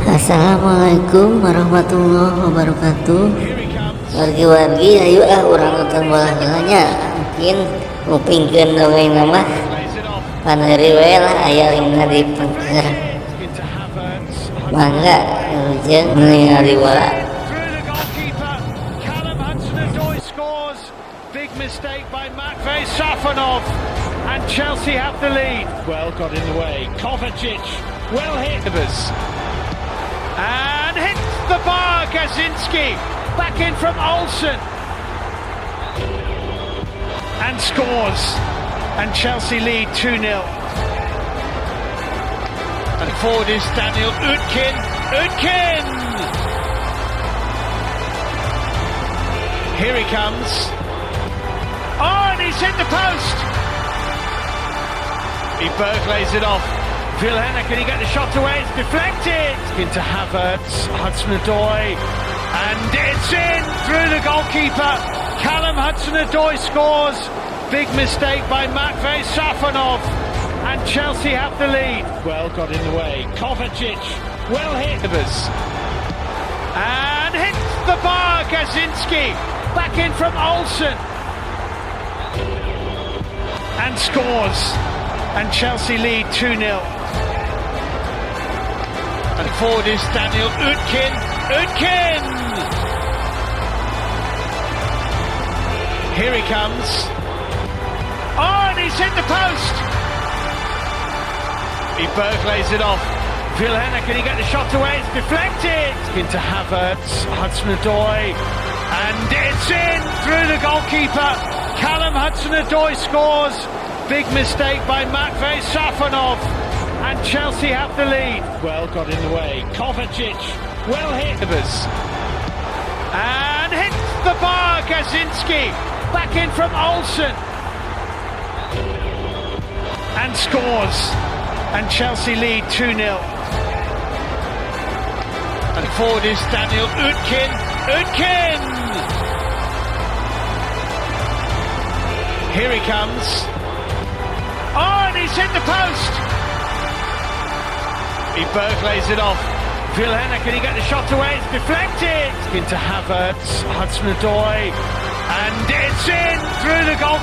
Assalamualaikum warahmatullahi wabarakatuh. Wargi-wargi ayo urang nonton bola heulanya. Mungkin ngupingkeun we nama paneri we lah aya lingna di pangker. Mangga jeung ningali bola. Big mistake by Matvei Safonov, and Chelsea have the lead. Well, got in the way. Kovacic, well hit. And hits the bar. Gazinski back in from Olsen and scores. And Chelsea lead 2-0. And forward is Daniel Utkin. Utkin! Here he comes. Oh, and he's hit the post. Berg lays it off. Vilhena, can he get the shot away? It's deflected. Into Havertz, Hudson-Odoi, and it's in through the goalkeeper. Callum Hudson-Odoi scores. Big mistake by Matvei Safonov, and Chelsea have the lead. Well, got in the way. Kovacic, well hit. And hits the bar. Gazinski back in from Olsen and scores, and Chelsea lead 2-0. And forward is Daniel Utkin. Utkin! Here he comes. Oh, and he's hit the post. Berg lays it off. Vilhena, can he get the shot away? It's deflected. Into Havertz, Hudson-Odoi, and it's in through the goalkeeper. Callum Hudson-Odoi scores. Big mistake by Matvei Safonov, and Chelsea have the lead. Well, got in the way. Kovacic, well hit. And hits the bar. Gazinski back in from Olsen and scores. And Chelsea lead 2-0. And forward is Daniel Utkin. Utkin! Here he comes. Oh, and he's hit the post. Berg lays it off. Vilhena, can he get the shot away? It's deflected. Into Havertz, Hudson-Odoi, and it's in through the goalkeeper.